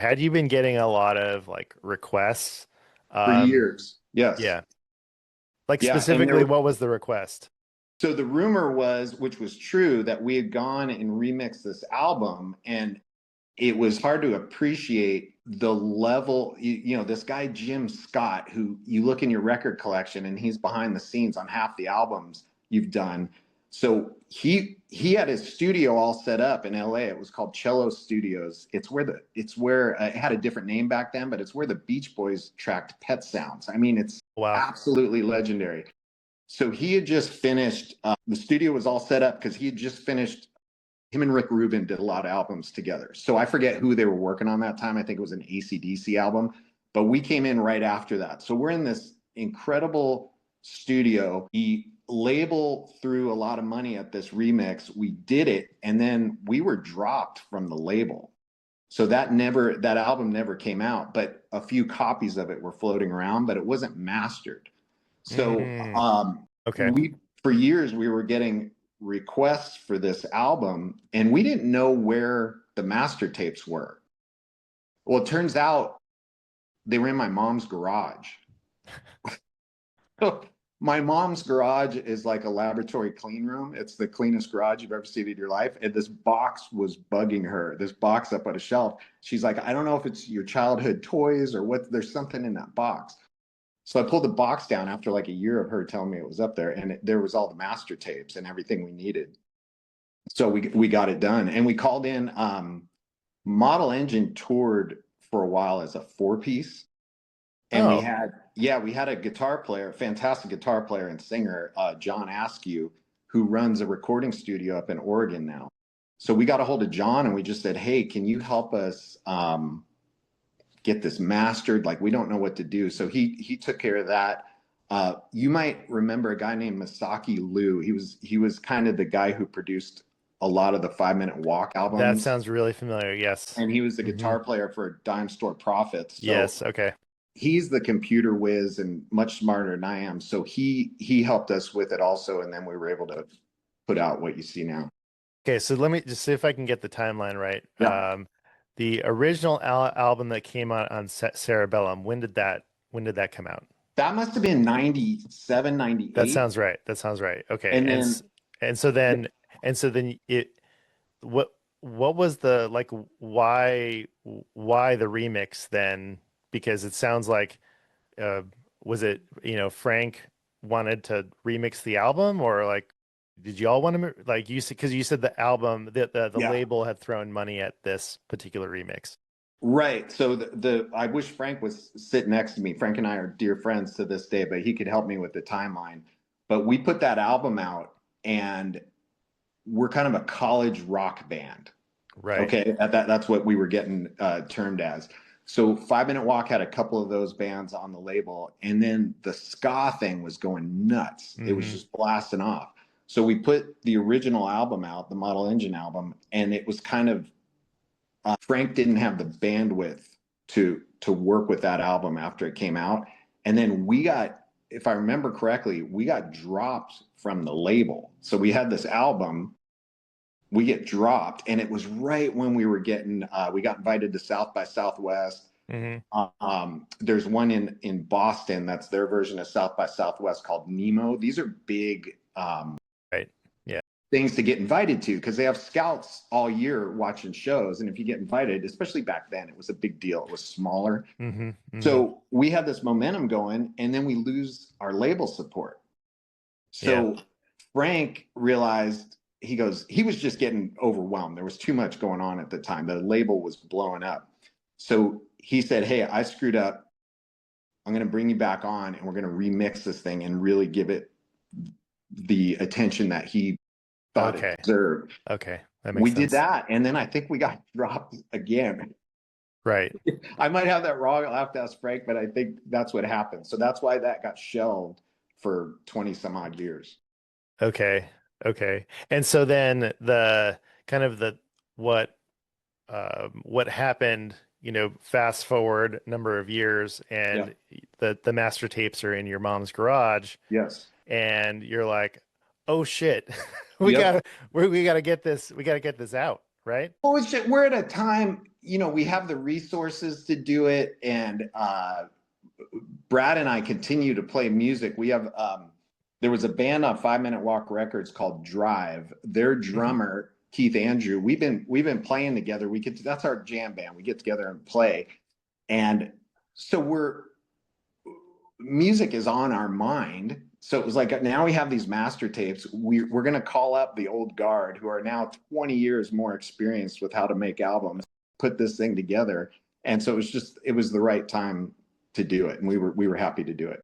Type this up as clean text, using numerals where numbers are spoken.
Had you been getting a lot of like requests? For Um, years. Yes. yeah. Like Yeah. And specifically, what was the request? so the rumor was, which was true, that we had gone and remixed this album, and it was hard to appreciate the level. This guy Jim Scott, who you look in your record collection and he's behind the scenes on half the albums you've done. So he had his studio all set up in LA. It was called Cello Studios. It's where it had a different name back then, but it's where the Beach Boys tracked Pet Sounds. I mean, it's Wow. absolutely legendary. So he had just finished, the studio was all set up because he had just finished. Him and Rick Rubin did a lot of albums together. So I forget who they were working on that time. I think it was an AC/DC album, but we came in right after that. So we're in this incredible studio. The label threw a lot of money at this remix. We did it, and then we were dropped from the label. So that album never came out, but a few copies of it were floating around, but it wasn't mastered. So Mm, okay. we for years we were getting requests for this album, and we didn't know where the master tapes were. Well, it turns out they were in my mom's garage. My mom's garage is like a laboratory clean room. It's the cleanest garage you've ever seen in your life. And this box was bugging her, this box up on a shelf. She's like, I don't know if it's your childhood toys or what, there's something in that box. So I pulled the box down after like a year of her telling me it was up there, and there was all the master tapes and everything we needed. So we got it done, and we called in. Model Engine toured for a while as a four piece, and Oh, we had a guitar player, fantastic guitar player and singer, John Askew, who runs a recording studio up in Oregon now. So we got a hold of John and we just said, hey, can you help us get this mastered? Like, we don't know what to do. So he took care of that. You might remember a guy named Masaki Liu. He was kind of the guy who produced a lot of the 5 Minute Walk that albums, sounds really familiar. Yes. and he was the Hmm. guitar player for Dime Store Profits. So Yes. Okay. he's the computer whiz and much smarter than I am. So he helped us with it also, and then we were able to put out what you see now. Okay. So let me just see if I can get the timeline right. Yeah, The original album that came out on Cerebellum, when did that come out? that must have been 97, That 98. sounds right. That sounds right. Okay. And then And so then it what what was the like why the remix then? Because it sounds like uh was it, Frank wanted to remix the album, or like did you all want to, like, you said, because you said the album, the yeah, label had thrown money at this particular remix. right. So the I wish Frank was sitting next to me. Frank and I are dear friends to this day, but he could help me with the timeline. But we put that album out, and we're kind of a college rock band. Right. Okay, that's what we were getting termed as. So 5 Minute Walk had a couple of those bands on the label, and then the ska thing was going nuts. It was Hmm. just blasting off. So we put the original album out, the Model Engine album, and it was kind of Frank didn't have the bandwidth to work with that album after it came out, and then we got, if I remember correctly, we got dropped from the label. So we had this album, we get dropped, and it was right when we got invited to South by Southwest. Hmm. There's one in Boston that's their version of South by Southwest called Nemo. These are big Right. Yeah. things to get invited to because they have scouts all year watching shows, and if you get invited, especially back then, it was a big deal. It was smaller. Hmm. Hmm. So we had this momentum going, and then we lose our label support. Yeah. So Frank realized, he was just getting overwhelmed. There was too much going on at the time. The label was blowing up. So he said, hey, I screwed up. I'm going to bring you back on, and we're going to remix this thing and really give it the attention that he thought it Okay. deserved. Okay. That We makes did sense. that, and then I think we got dropped again. Right. I might have that wrong. I'll have to ask Frank, but I think that's what happened. So that's why that got shelved for 20 some odd years. Okay. Okay. And so then the kind of the what happened, fast forward a number of years, Yeah. and the master tapes are in your mom's garage, Yes. and you're like, "Oh shit. We Yep. gotta we gotta get this out." right? Well, it's just, we're at a time, you know, we have the resources to do it, and Brad and I continue to play music. We have there was a band on 5 Minute Walk Records called Drive. Their Hmm. drummer Keith Andrew. We've been playing together. That's our jam band. We get together and play, and so we're music is on our mind. So it was like now we have these master tapes. We're going to call up the old guard who are now 20 years more experienced with how to make albums, put this thing together. And so it was the right time to do it. And we were happy to do it.